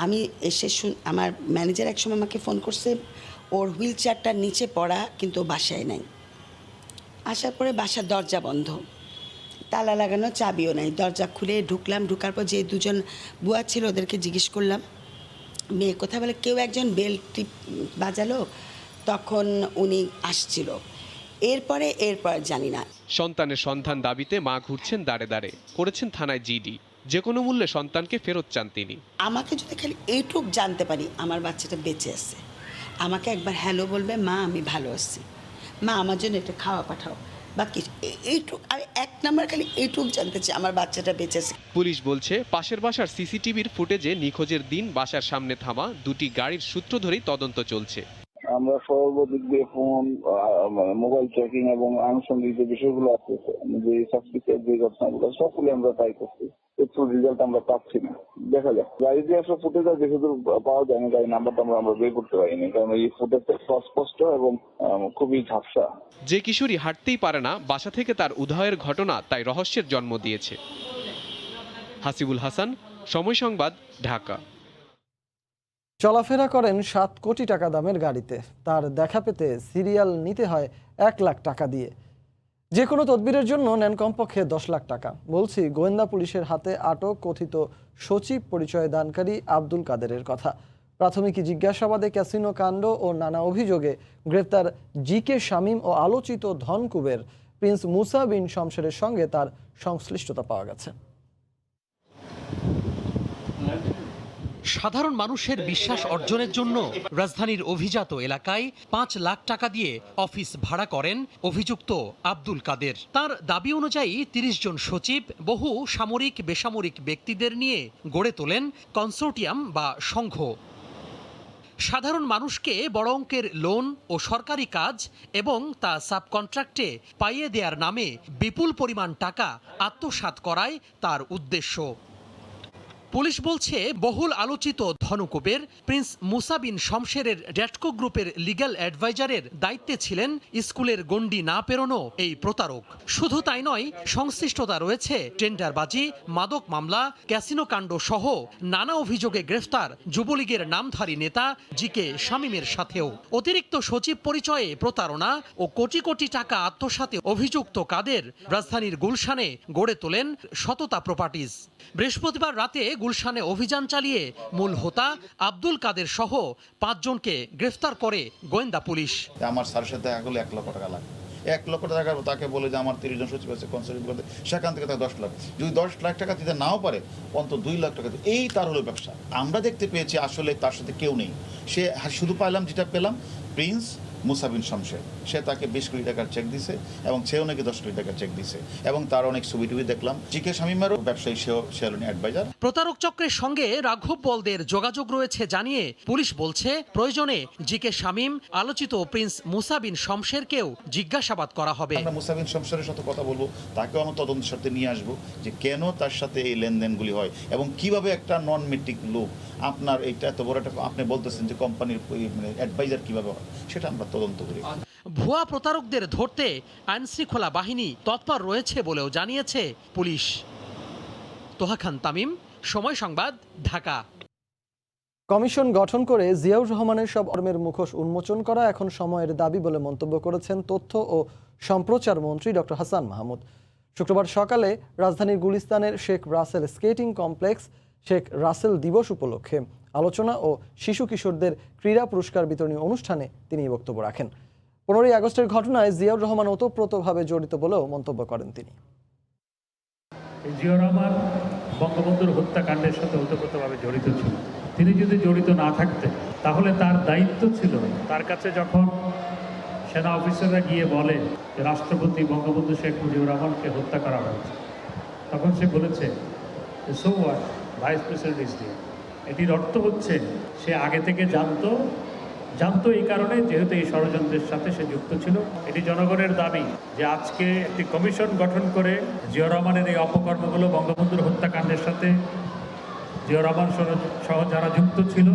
আমি এসে আমার ম্যানেজার একসময় আমাকে ফোন করছে, ওর হুইল চেয়ারটার নিচে পড়া, কিন্তু বাসায় নাই। আসার পরে বাসার দরজা বন্ধ, তালা লাগানো, চাবিও নাই। দরজা খুলে ঢুকলাম। ঢুকার পর যে দুজন বুয়া ছিল ওদেরকে জিজ্ঞেস করলাম, মেয়ে কোথায়? বলে কেউ একজন বেল টিপ বাজালো, তখন উনি আসছিল। এরপর জানি না। সন্তানের সন্ধান দাবিতে মা ঘুরছেন দাঁড়ে দাঁড়ে, করেছেন থানায় জিডি। যে কোনো মূল্যে সন্তানকে ফেরত চান তিনি। আমাকে যদি খালি এইটুক জানতে পারি আমার বাচ্চাটা বেঁচে আছে, আমাকে একবার হ্যালো বলবে, মা আমি ভালো আছি, মা আমার জন্য একটু খাওয়া পাঠাও, বা কিছু এইটুক, আমি 1 নাম্বার খালি এইটুক জানতে চাই আমার বাচ্চাটা বেঁচে আছে। পুলিশ বলছে পাশের বাসার সিসিটিভির ফুটেজে নিখোঁজের দিন বাসার সামনে থামা দুটি গাড়ির সূত্র ধরেই তদন্ত চলছে। আমরা সর্বদিক দিয়ে ফোন, মোবাইল চেকিং এবং আনুষঙ্গিক যে বিষয়গুলো আছে, যে সাসপিসিয়াস যে ঘটনাগুলো সবগুলো আমরা ট্রাই করছি। একটু রেজাল্ট আমরা পাচ্ছি না, দেখা যাক। গাড়ি দিয়ে আসলে ফুটেজ বেশি দূর পাওয়া যায়নি, গাড়ির নাম্বারটা আমরা বের করতে পারিনি, কারণ এই ফুটেজটা স্পষ্ট এবং খুবই ঝাপসা। যে কিশোরী হাঁটতেই পারে না, বাসা থেকে তার উধাওয়ের ঘটনা তাই রহস্যের জন্ম দিয়েছে। হাসিবুল হাসান, সময় সংবাদ, ঢাকা। চলাফেরা করেন 7 কোটি টাকা দামের গাড়িতে, তার দেখা পেতে সিরিয়াল নিতে হয় 1 লাখ টাকা দিয়ে। যে কোনো তদবিরের জন্য নেন কমপক্ষে 10 লাখ টাকা। বলছি গোয়েন্দা পুলিশের হাতে আটক কথিত সচিব পরিচয় দানকারী আব্দুল কাদেরের কথা। প্রাথমিক জিজ্ঞাসাবাদে ক্যাসিনো কাণ্ড ও নানা অভিযোগে গ্রেফতার জিকে শামীম ও আলোচিত ধনকুবের প্রিন্স মুসা বিন শমশেরের সঙ্গে তার সংশ্লিষ্টতা পাওয়া গেছে। সাধারণ মানুষের বিশ্বাস অর্জনের জন্য রাজধানীর অভিজাত এলাকায় 5 লাখ টাকা দিয়ে অফিস ভাড়া করেন অভিযুক্ত আব্দুল কাদের। তার দাবি অনুযায়ী 30 জন সচিব বহু সামরিক বেসামরিক ব্যক্তিদের নিয়ে গড়ে তোলেন কনসোর্টিয়াম বা সংঘ। সাধারণ মানুষকে বড় অঙ্কের লোন ও সরকারি কাজ এবং তা সাবকন্ট্রাক্টে পাইয়ে দেওয়ার নামে বিপুল পরিমাণ টাকা আত্মসাৎ করায় তার উদ্দেশ্য। পুলিশ বলছে বহুল আলোচিত ধনকুবের প্রিন্স মুসা বিন শমশেরের ড্যাটকো গ্রুপের লিগ্যাল অ্যাডভাইজারের দায়িত্বে ছিলেন স্কুলের গণ্ডি না পেরোনো এই প্রতারক। শুধু তাই নয়, সংশ্লিষ্টতা রয়েছে টেন্ডারবাজি, মাদক মামলা, ক্যাসিনো কাণ্ড সহ নানা অভিযোগে গ্রেফতার যুবলীগের নামধারী নেতা জিকে শামীমের সাথেও। অতিরিক্ত সচিব পরিচয়ে প্রতারণা ও কোটি কোটি টাকা আত্মসাতে অভিযুক্ত কাদের রাজধানীর গুলশানে গড়ে তোলেন সততা প্রপার্টিজ। বৃহস্পতিবার রাতে গুলশানে অভিযান চালিয়ে মূল হোতা আব্দুল কাদের সহ 5 জনকে গ্রেফতার করে গোয়েন্দা পুলিশ। আমার স্যারের সাথে দেখা হলো 1 লক্ষ টাকা লাগবে। 1 লক্ষ টাকা তাকে বলে যে আমার 30 জন সচিব আছে কনসাল্ট করতে, সেখান থেকে তাকে 10 লাখ। যদি 10 লাখ টাকা দিতে নাও পারে, অন্তত 2 লাখ টাকা, এই তার হলো ব্যবসা। আমরা দেখতে পেয়েছি আসলে তার সাথে কেউ নেই। সে শুধু পাইলাম যেটা পেলাম, প্রিন্স মুসা বিন শমশের, সে তাকে 20 কোটি টাকার চেক দিছে এবং সেও নাকি 10 কোটি টাকার চেক দিছে এবং তার অনেক ছবি টবি দেখলাম। জিকে শামীমেরও ব্যবসায়ী, সে হলেন অ্যাডভাইজার। প্রতারক চক্রের সঙ্গে রাঘব বলদের যোগাযোগ রয়েছে জানিয়ে পুলিশ বলছে প্রয়োজনে জিকে শামীম, আলোচিত প্রিন্স মুসা বিন শমশেরকেও জিজ্ঞাসাবাদ করা হবে। আমরা মুসা বিন শমশেরের সাথে কথা বলবো, তাকেও আমরা তদন্তের সাথে নিয়ে আসবো যে কেন তার সাথে এই লেনদেনগুলি হয় এবং কিভাবে একটা নন মেট্রিক লোক আপনার এটা এত বড় একটা, আপনি বলতেছেন যে কোম্পানির অ্যাডভাইজার কিভাবে হয়, সেটা আমরা তদন্ত করি। ভুয়া প্রতারকদের ধরতে আইনশৃঙ্খলা বাহিনী তৎপর রয়েছে বলেও জানিয়েছে পুলিশ। তোহা খান তামিম, সময় সংবাদ, ঢাকা। কমিশন গঠন করে জিয়াউর রহমানের সব কর্মের মুখোশ উন্মোচন করা এখন সময়ের দাবি বলে মন্তব্য করেছেন তথ্য ও সম্প্রচার মন্ত্রী ডক্টর হাসান মাহমুদ। শুক্রবার সকালে রাজধানীর গুলিস্তানের শেখ রাসেল স্কেটিং কমপ্লেক্স শেখ রাসেল দিবস উপলক্ষে আলোচনা ও শিশু কিশোরদের ক্রীড়া পুরস্কার বিতরণী অনুষ্ঠানে তিনি বক্তব্য রাখেন। 15ই আগস্টের ঘটনায় জিয়াউর রহমান ওতপ্রোতভাবে জড়িত বলেও মন্তব্য করেন তিনি। জিয়াউর রহমান বঙ্গবন্ধুর হত্যাকাণ্ডের সাথে ওতপ্রোতভাবে জড়িত ছিল। তিনি যদি জড়িত না থাকতেন তাহলে তার দায়িত্ব ছিল, তার কাছে যখন সেনা অফিসাররা গিয়ে বলে যে রাষ্ট্রপতি বঙ্গবন্ধু শেখ মুজিবুর রহমানকে হত্যা করা হয়েছে, তখন সে বলেছে so what, vice president is there. এটির অর্থ হচ্ছে সে আগে থেকে জানতো এই কারণে, যেহেতু এই ষড়যন্ত্রের সাথে সে যুক্ত ছিল। এটি জনগণের দাবি যে আজকে একটি কমিশন গঠন করে জিয়াউর রহমানের এই অপকর্মগুলো, বঙ্গবন্ধুর হত্যাকাণ্ডের সাথে জিয়াউর রহমান সহ যারা যুক্ত ছিল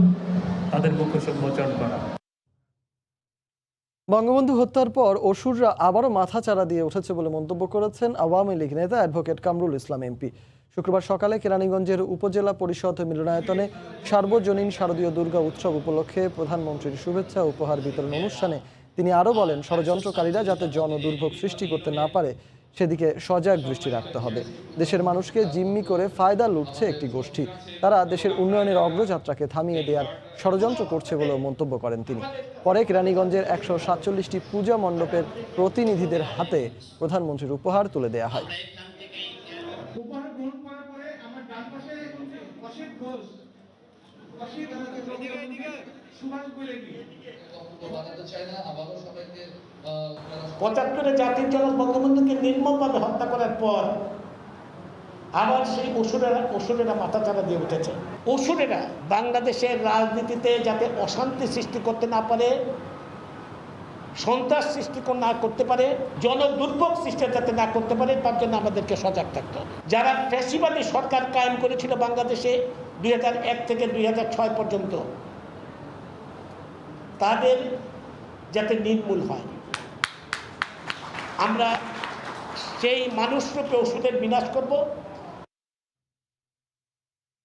তাদের মুখোশ উন্মোচন করা। বঙ্গবন্ধু হত্যার পর অসুররা আবারও মাথাচাড়া দিয়ে উঠেছে বলে মন্তব্য করেছেন আওয়ামী লীগ নেতা অ্যাডভোকেট কামরুল ইসলাম এমপি। শুক্রবার সকালে কেরানীগঞ্জের উপজেলা পরিষদ মিলনায়তনে সার্বজনীন শারদীয় দুর্গা উৎসব উপলক্ষে প্রধানমন্ত্রীর শুভেচ্ছা উপহার বিতরণ অনুষ্ঠানে তিনি আরও বলেন, ষড়যন্ত্রকারীরা যাতে জনদুর্ভোগ সৃষ্টি করতে না পারে সেদিকে সজাগ দৃষ্টি রাখতে হবে। দেশের মানুষকে জিম্মি করে ফায়দা লুটছে একটি গোষ্ঠী, তারা দেশের উন্নয়নের অগ্রযাত্রাকে থামিয়ে দেওয়ার ষড়যন্ত্র করছে বলেও মন্তব্য করেন তিনি। পরে কেরানীগঞ্জের 147টি পূজা মণ্ডপের প্রতিনিধিদের হাতে প্রধানমন্ত্রীর উপহার তুলে দেওয়া হয়। পঁচাত্তরে জাতির জনক বঙ্গবন্ধুকে নির্মমভাবে হত্যা করার পর আবার সেই অসুরেরা মাথাচাড়া দিয়ে উঠেছে। অসুরেরা বাংলাদেশের রাজনীতিতে যাতে অশান্তি সৃষ্টি করতে না পারে, সন্ত্রাস সৃষ্টি না করতে পারে, জনদুর্ভোগ সৃষ্টি যাতে না করতে পারে, তার জন্য আমাদেরকে সজাগ থাকতে হবে। যারা ফ্যাসিবাদী সরকার কায়েম করেছিল বাংলাদেশে 2001 থেকে 2006 পর্যন্ত, তাদের যাতে নির্মূল হয়, আমরা সেই মানুষরূপে ওষুধের বিনাশ করব।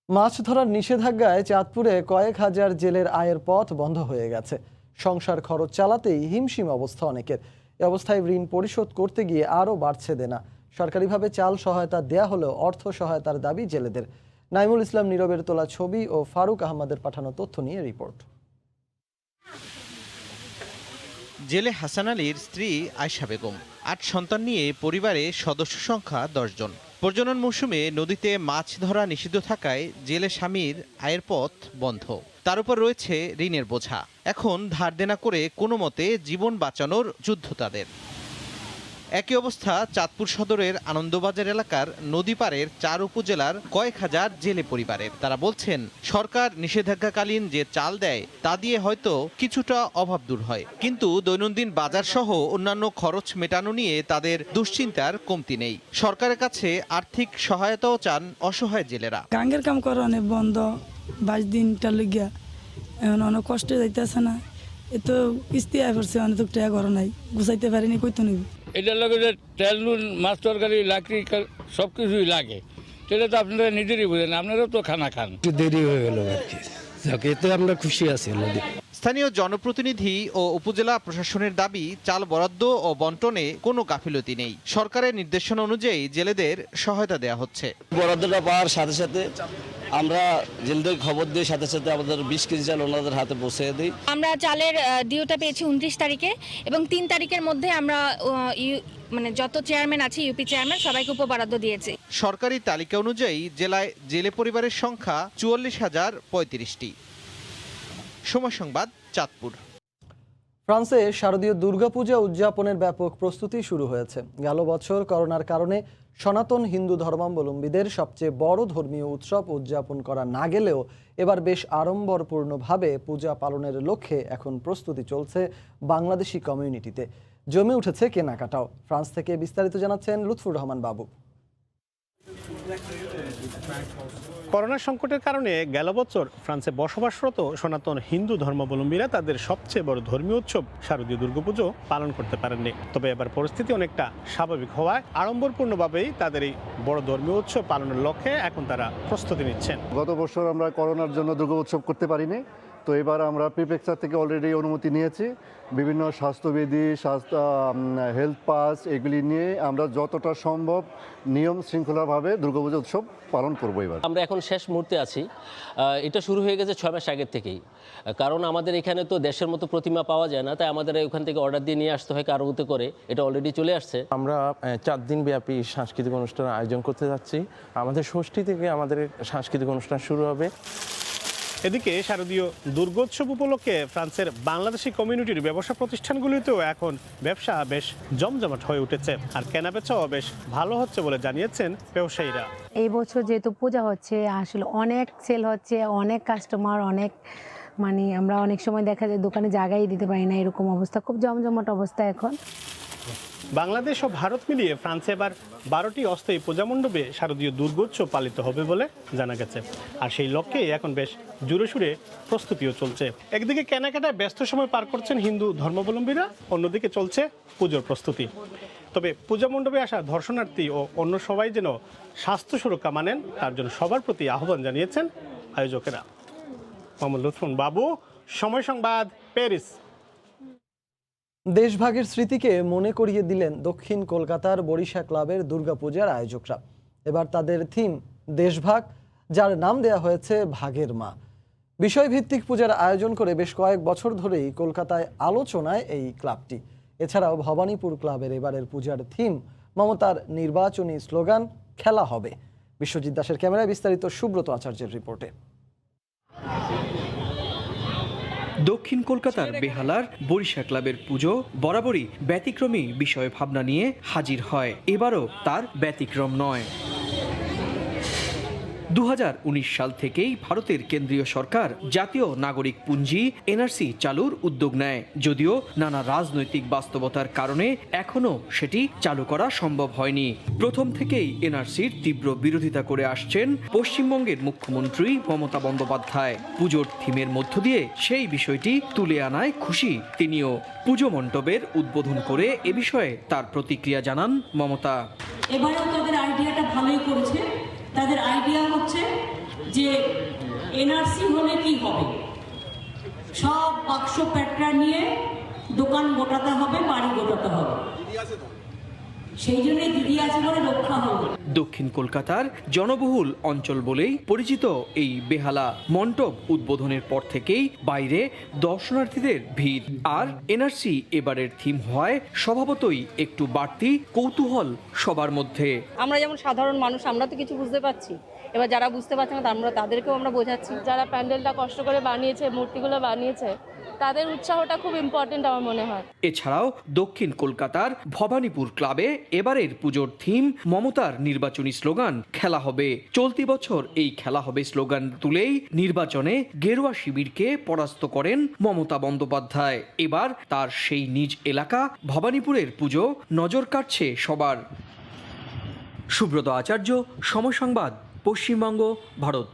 মাছ ধরার নিষেধাজ্ঞায় চাঁদপুরে কয়েক হাজার জেলের আয়ের পথ বন্ধ হয়ে গেছে। সংসার খরচ চালাতেই হিমশিম অবস্থা অনেকের। এ অবস্থায় ঋণ পরিশোধ করতে গিয়ে আরও বাড়ছে দেনা। সরকারিভাবে চাল সহায়তা দেয়া হলেও অর্থ সহায়তার দাবি জেলেদের। নাইমুল ইসলাম নীরবের তোলা ছবি ও ফারুক আহমদের পাঠানো তথ্য নিয়ে রিপোর্ট। জেলে হাসান আলীর স্ত্রী আয়শা বেগম 8 সন্তান নিয়ে পরিবারে সদস্য সংখ্যা 10 জন। প্রজনন মৌসুমে নদীতে মাছ ধরা নিষিদ্ধ থাকায় জেলে স্বামীর আয়ের পথ বন্ধ। তার উপর রয়েছে ঋণের বোঝা। এখন ধার দেনা করে কোনো মতে জীবন বাঁচানোর যুদ্ধ তাদের। একই অবস্থা চাঁদপুর সদরের আনন্দবাজার এলাকার নদীপাড়ের 4 উপজেলার কয়েক হাজার জেলে পরিবারের। তারা বলছেন, সরকার নিষেধাজ্ঞাকালীন যে চাল দেয় তা দিয়ে হয়তো কিছুটা অভাব দূর হয়, কিন্তু দৈনন্দিন বাজার সহ অন্যান্য খরচ মেটানো নিয়ে তাদের দুশ্চিন্তার কমতি নেই। সরকারের কাছে আর্থিক সহায়তাও চান অসহায় জেলেরা। গাঙ্গের কাম করা অনেক বন্ধ, 22 দিনটা লেগিয়া এখন অনেক কষ্টে যাইতেছে না। এ তো কিস্তি আয় করছে, অনেক টাকা ঘর নাই, গুছাইতে পারিনি, কইতো নিবি। এটার লগে যে তেল নুন মাছ তরকারি লাকড়ি সব কিছুই লাগে, সেটা তো আপনারা নিজেরই বোঝেন, আপনারাও তো খানা খান। দেরি হয়ে গেল আর কি, এতে আমরা খুশি আছি। স্থানীয় জনপ্রতিনিধি ও উপজেলা প্রশাসনের দাবি, চাল বরাদ্দ ও বন্টনে কোনো গাফিলতি নেই। সরকারের নির্দেশনা অনুযায়ী জেলেদের সহায়তা দেওয়া হচ্ছে। বরাদ্দটা পাওয়ার সাথে সাথে আমরা জেলেদের খবর দিয়ে সাথে সাথে আমাদের 20 কেজি চাল ওনাদের হাতে পৌঁছে দিই। আমরা চালের ডিওটা পেয়েছি 29 তারিখে এবং 3 তারিখের মধ্যে আমরা যত চেয়ারম্যান আছে, ইউপি চেয়ারম্যান, সবাইকে উপবরাদ্দ দিয়েছি। সরকারি তালিকা অনুযায়ী জেলায় জেলে পরিবারের সংখ্যা 44,035টি। সময় সংবাদ, চাঁদপুর। ফ্রান্সে শারদীয় দুর্গাপূজা উদযাপনের ব্যাপক প্রস্তুতি শুরু হয়েছে। গেল বছর করোনার কারণে সনাতন হিন্দু ধর্মাবলম্বীদের সবচেয়ে বড় ধর্মীয় উৎসব উদযাপন করা না গেলেও এবার বেশ আড়ম্বরপূর্ণভাবে পূজা পালনের লক্ষ্যে এখন প্রস্তুতি চলছে বাংলাদেশি কমিউনিটিতে। জমে উঠেছে কেনাকাটাও। ফ্রান্স থেকে বিস্তারিত জানাচ্ছেন লুৎফুর রহমান বাবু। করোনা সংকটের কারণে গেল বছর ফ্রান্সে বসবাসরত সনাতন হিন্দু ধর্মাবলম্বীরা তাদের সবচেয়ে বড় ধর্মীয় উৎসব শারদীয় দুর্গাপুজো পালন করতে পারেননি। তবে এবার পরিস্থিতি অনেকটা স্বাভাবিক হওয়ায় আড়ম্বরপূর্ণভাবেই তাদের এই বড় ধর্মীয় উৎসব পালনের লক্ষ্যে এখন তারা প্রস্তুতি নিচ্ছেন। গত বছর আমরা করোনার জন্য দুর্গা উৎসব করতে পারিনি, তো এবার আমরা প্রিফেকচার থেকে অলরেডি অনুমতি নিয়েছি। বিভিন্ন স্বাস্থ্যবিধি, হেলথ পাস এগুলি নিয়ে আমরা যতটা সম্ভব নিয়ম শৃঙ্খলাভাবে দুর্গাপূজা উৎসব পালন করবো। এবার আমরা এখন শেষ মুহূর্তে আছি। এটা শুরু হয়ে গেছে 6 মাস আগের থেকেই, কারণ আমাদের এখানে তো দেশের মতো প্রতিমা পাওয়া যায় না, তাই আমাদের ওখান থেকে অর্ডার দিয়ে নিয়ে আসতে হয় কারোতে করে। এটা অলরেডি চলে আসছে। আমরা 4 দিন ব্যাপী সাংস্কৃতিক অনুষ্ঠান আয়োজন করতে যাচ্ছি। আমাদের ষষ্ঠী থেকে আমাদের সাংস্কৃতিক অনুষ্ঠান শুরু হবে। এদিকে শারদীয় দুর্গোৎসব উপলক্ষে ফ্রান্সের বাংলাদেশি কমিউনিটির ব্যবসা প্রতিষ্ঠানগুলিতেও এখন ব্যবসা বেশ জমজমাট হয়ে উঠেছে, আর কেনাবেচাও বেশ ভালো হচ্ছে বলে জানিয়েছেন ব্যবসায়ীরা। এই বছর যেহেতু পূজা হচ্ছে, আসলে অনেক সেল হচ্ছে, অনেক কাস্টমার, অনেক আমরা অনেক সময় দেখা যায় দোকানে জায়গাই দিতে পারি না, এরকম অবস্থা, খুব জমজমাট অবস্থা এখন। বাংলাদেশ ও ভারত মিলিয়ে ফ্রান্সে এবার 12টি অস্থায়ী পূজা মণ্ডপে শারদীয় দুর্গোৎসব পালিত হবে বলে জানা গেছে, আর সেই লক্ষ্যে এখন বেশ জোরে সুরে প্রস্তুতিও চলছে। একদিকে কেনাকাটায় ব্যস্ত সময় পার করছেন হিন্দু ধর্মাবলম্বীরা, অন্যদিকে চলছে পুজোর প্রস্তুতি। তবে পূজা মণ্ডপে আসা দর্শনার্থী ও অন্য সবাই যেন স্বাস্থ্য সুরক্ষা মানেন, তার জন্য সবার প্রতি আহ্বান জানিয়েছেন আয়োজকেরা। মোহাম্মদ লুৎফুন বাবু, সময় সংবাদ, প্যারিস। দেশভাগের স্মৃতিকে মনে করিয়ে দিলেন দক্ষিণ কলকাতার বরিশা ক্লাবের দুর্গাপূজার আয়োজকরা। এবার তাদের থিম দেশভাগ, যার নাম দেয়া হয়েছে ভাগের মা। বিষয়ভিত্তিক পূজার আয়োজন করে বেশ কয়েক বছর ধরেই কলকাতায় আলোচনায় এই ক্লাবটি। এছাড়াও ভবানীপুর ক্লাবের এবারের পূজার থিম মমতার নির্বাচনী স্লোগান খেলা হবে। বিশ্বজিৎ দাসের ক্যামেরায় বিস্তারিত সুব্রত আচার্যের রিপোর্টে। দক্ষিণ কলকাতার বেহালার বরিশা ক্লাবের পুজো বরাবরই ব্যতিক্রমী বিষয় ভাবনা নিয়ে হাজির হয়, এবারও তার ব্যতিক্রম নয়। 2019 সাল থেকেই ভারতের কেন্দ্রীয় সরকার জাতীয় নাগরিক পুঞ্জি এনআরসি চালুর উদ্যোগ নেয়, যদিও নানা রাজনৈতিক বাস্তবতার কারণে এখনও সেটি চালু করা সম্ভব হয়নি। প্রথম থেকেই এনআরসির তীব্র বিরোধিতা করে আসছেন পশ্চিমবঙ্গের মুখ্যমন্ত্রী মমতা বন্দ্যোপাধ্যায়। পুজোর থিমের মধ্য দিয়ে সেই বিষয়টি তুলে আনায় খুশি তিনিও। পুজো মণ্ডপের উদ্বোধন করে এ বিষয়ে তার প্রতিক্রিয়া জানান মমতা। এবারেও তাদের আইডিয়াটা ভালোই করেছে। তাদের আইডিয়া হচ্ছে যে এনআরসি হলে কি হবে, সব বাক্স প্যাটরা নিয়ে দোকান গোটাতে হবে, বাড়ি গোটাতে হবে, সেই জন্যই দিদি আছে বলে রক্ষা হবে। দক্ষিণ কলকাতার জনবহুল অঞ্চল বলেই পরিচিত এই বেহালা মণ্ডপ উদ্বোধনের পর থেকেই বাইরে দর্শনার্থীদের ভিড়। আর এনআরসি এবারের থিম হয় স্বভাবতই একটু বাড়তি কৌতূহল সবার মধ্যে। আমরা যেমন সাধারণ মানুষ, আমরা তো কিছু বুঝতে পারছি, এবার যারা বুঝতে পারছে না তাদেরকেও আমরা বোঝাচ্ছি। যারা প্যান্ডেলটা কষ্ট করে বানিয়েছে, মূর্তিগুলো বানিয়েছে, তাদের উৎসাহটা খুব ইম্পর্টেন্ট আমার মনে হয়। এছাড়াও দক্ষিণ কলকাতার ভবানীপুর ক্লাবে এবারের পুজোর থিম মমতার নির্বাচনী স্লোগান খেলা হবে। চলতি বছর এই খেলা হবে স্লোগান তুলেই নির্বাচনে গেরুয়া শিবিরকে পরাস্ত করেন মমতা বন্দ্যোপাধ্যায়। এবার তার সেই নিজ এলাকা ভবানীপুরের পুজো নজর কাটছে সবার। সুব্রত আচার্য, সময় সংবাদ, পশ্চিমবঙ্গ, ভারত।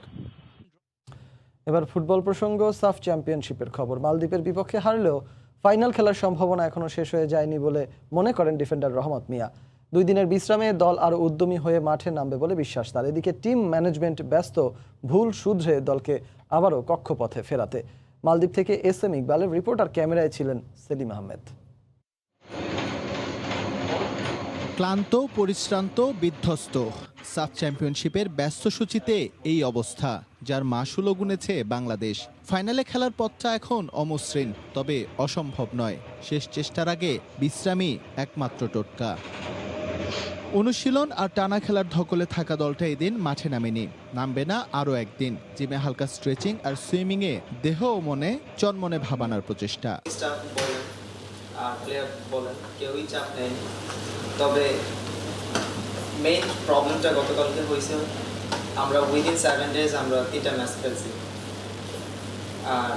এবার ফুটবল প্রসঙ্গ। সাফ চ্যাম্পিয়নশিপের খবর। মালদ্বীপের বিপক্ষে হারলেও ফাইনাল খেলার সম্ভাবনা এখনো শেষ হয়ে যায়নি বলে মনে করেন ডিফেন্ডার রহমত মিয়া। 2 দিনের বিশ্রামে দল আরও উদ্যমী হয়ে মাঠে নামবে বলে বিশ্বাস তার। এদিকে টিম ম্যানেজমেন্ট ব্যস্ত ভুল শুধরে দলকে আবারও কক্ষপথে ফেরাতে। মালদ্বীপ থেকে SM ইকবালের রিপোর্ট, আর ক্যামেরায় ছিলেন সেলিম আহমেদ। ক্লান্ত, পরিশ্রান্ত, বিধ্বস্ত, সাফ চ্যাম্পিয়নশিপের ব্যস্ত সূচিতে এই অবস্থা, যার মাসুলও গুনেছে বাংলাদেশ। ফাইনালে খেলার পথটা এখন অমসৃণ, তবে অসম্ভব নয়। শেষ চেষ্টার আগে বিশ্রামই একমাত্র টোটকা। অনুশীলন আর টানা খেলার ধকলে থাকা দলটা এদিন মাঠে নামেনি, নামবে না আরও একদিন। জিমে হালকা স্ট্রেচিং আর সুইমিংয়ে দেহ ও মনে চনমনে ভাবানোর প্রচেষ্টা। কেউই চাপ নেই, তবে মেইন প্রবলেমটা গতকালকে হয়েছে, আমরা উইদিন 7 ডেজ আমরা 3টা ম্যাচ খেলছি, আর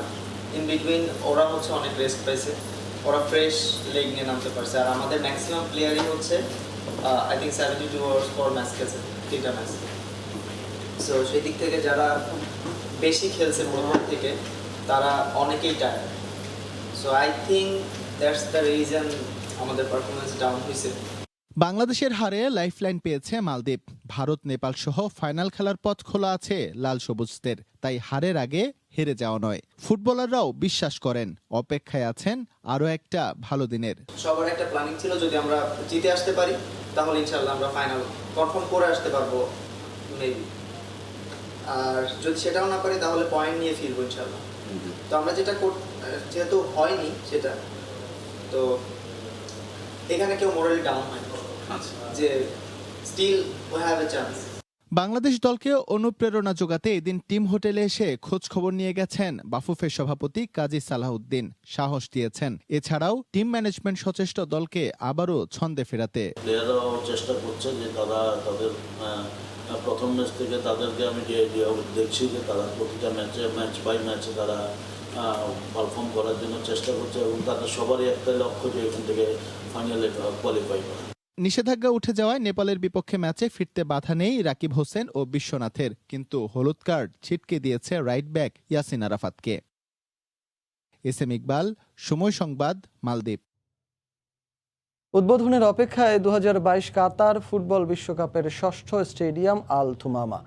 ইন বিটুইন ওরা হচ্ছে অনেক রেস্ট পাইছে, ওরা ফ্রেশ লেগ নিয়ে নামতে পারছে। আর আমাদের ম্যাক্সিমাম প্লেয়ারই হচ্ছে আই থিঙ্ক 72 আওয়ার্স পর ম্যাচ খেলছে, 3টা ম্যাচ। সো সেই দিক থেকে যারা বেশি খেলছে প্রথম থেকে তারা অনেকেই tired. So I think that's the reason আমাদের পারফরমেন্স ডাউন হয়েছে। বাংলাদেশের হারে লাইফলাইন পেয়েছে মালদ্বীপ। ভারত, নেপাল সহ ফাইনাল খেলার পথ খোলা আছে লাল সবুজদের। তাই হারের আগে হেরে যাওয়া নয়। ফুটবলাররাও বিশ্বাস করেন, অপেক্ষায় আছেন আরও একটা ভালো দিনের। সবার একটা প্ল্যানিং ছিল, যদি আমরা জিতে আসতে পারি তাহলে ইনশাআল্লাহ আমরা ফাইনাল কনফার্ম করে আসতে পারবো মেবি। আর যদি সেটাও না পারি তাহলে পয়েন্ট নিয়ে ফিরবো ইনশাআল্লাহ। তো আমরা যেহেতু হয়নি সেটা, তো এখানে কেউ মোরালি ডাউন হয় যে still we have a chance. Bangladesh দলকে অনুপ্রেরণা যোগাতে এদিন টিম হোটেলে এসে খোঁজ খবর নিয়ে গেছেন বাফুফের সভাপতি কাজী সালাহউদ্দিন। সাহস দিয়েছেন এছাড়াও টিম ম্যানেজমেন্ট সচেষ্ট দলকে আবারও ছন্দে ফেরাতে। প্লেয়াররাও চেষ্টা করছে যে তারা তাদের প্রথম ম্যাচ থেকে তাদেরকে আমি দেখছি যে তারা প্রতিটা ম্যাচ বাই ম্যাচে তারা পারফর্ম করার জন্য চেষ্টা করছে, এবং তাদের সবারই একটাই লক্ষ্য যে এখান থেকে ফাইনালে কোয়ালিফাই করা। নিষেধাজ্ঞা উঠে যাওয়ায় নেপালের বিপক্ষে ম্যাচে ফিরতে বাধা নেই রাকিব হোসেন ও বিশ্বনাথের, কিন্তু হলুদ কার্ড ছিটকে দিয়েছে রাইট ব্যাক ইয়াসিন আরাফাতকে। SM ইকবাল, সময় সংবাদ, মালদ্বীপ। উদ্বোধনের অপেক্ষায় 2022 কাতার ফুটবল বিশ্বকাপের ষষ্ঠ স্টেডিয়াম আল থুমামা।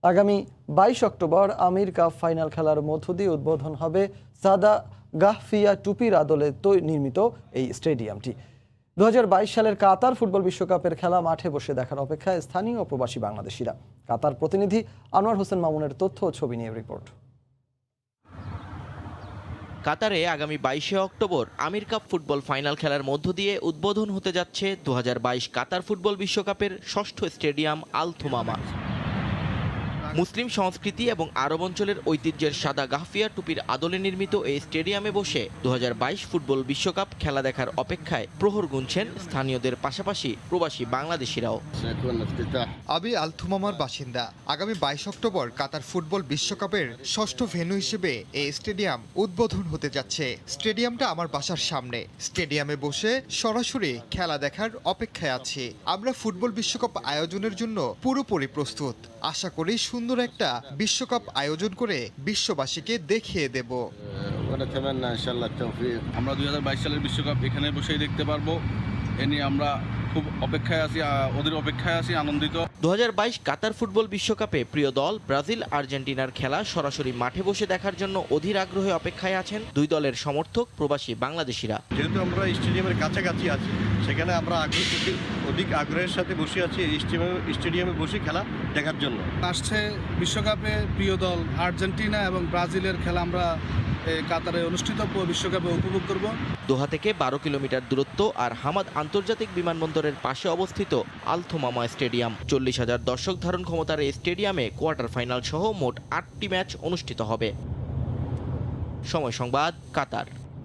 আগামী 22 অক্টোবর আমির কাপ ফাইনাল খেলার মধ্য দিয়ে উদ্বোধন হবে সাদা গাহফিয়া টুপির আদলে নির্মিত এই স্টেডিয়ামটি। 2022 সালের কাতার ফুটবল বিশ্বকাপের খেলা মাঠে বসে দেখার অপেক্ষায় স্থানীয় ও প্রবাসী বাংলাদেশিরা। কাতার প্রতিনিধি আনোয়ার হোসেন মামুনের তথ্য ও ছবি নিয়ে রিপোর্ট। কাতারে আগামী 22শে অক্টোবর আমির কাপ ফুটবল ফাইনাল খেলার মধ্য দিয়ে উদ্বোধন হতে যাচ্ছে 2022 কাতার ফুটবল বিশ্বকাপের 6ষ্ঠ স্টেডিয়াম আল থুমামা। মুসলিম সংস্কৃতি এবং আরব অঞ্চলের ঐতিহ্যের সাদা গাহফিয়া টুপির আদলে নির্মিত এই স্টেডিয়ামে বসে 2022 ফুটবল বিশ্বকাপ খেলা দেখার অপেক্ষায় প্রহর গুনছেন স্থানীয়দের পাশাপাশি প্রবাসী বাংলাদেশিরাও। আমি আল থুমামার বাসিন্দা। আগামী 22 অক্টোবর কাতার ফুটবল বিশ্বকাপের 6ষ্ঠ ভেন্যু হিসেবে এই স্টেডিয়াম উদ্বোধন হতে যাচ্ছে। স্টেডিয়ামটা আমার বাসার সামনে। স্টেডিয়ামে বসে সরাসরি খেলা দেখার অপেক্ষায় আছি। আমরা ফুটবল বিশ্বকাপ আয়োজনের জন্য পুরোপুরি প্রস্তুত। আশা করি সুন্দর একটা বিশ্বকাপ আয়োজন করে বিশ্ববাসীকে দেখিয়ে দেব। আমরা 2022 সালের বিশ্বকাপ এখানে বসেই দেখতে পারবো। এ নিয়ে আমরা খুব অপেক্ষায় আছি, ওদের অপেক্ষায় আছি, আনন্দিত। 2022 কাতার ফুটবল বিশ্বকাপে প্রিয় দল ব্রাজিল আর্জেন্টিনার খেলা সরাসরি মাঠে বসে দেখার জন্য অধীর আগ্রহে অপেক্ষায় আছেন দুই দলের সমর্থক প্রবাসী বাংলাদেশিরা। যেহেতু আমরা স্টেডিয়ামের কাছাকাছি আছি, সেখানে আমরা অধিক আগ্রহের সাথে বসে আছি এই স্টেডিয়ামে বসে খেলা দেখার জন্য। আসছে বিশ্বকাপে প্রিয় দল আর্জেন্টিনা এবং ব্রাজিলের খেলা আমরা কাতারে অনুষ্ঠিত বিশ্বকাপে উপভোগ করব। দোহা থেকে 12 কিলোমিটার দূরত্ব আর হামাদ আন্তর্জাতিক বিমানবন্দরের পাশে অবস্থিত আল থুমামা স্টেডিয়াম। 40,000 দর্শক ধারণ ক্ষমতার এই স্টেডিয়ামে কোয়ার্টার ফাইনাল সহ মোট 8টি ম্যাচ অনুষ্ঠিত হবে। সময় সংবাদ, কাতার।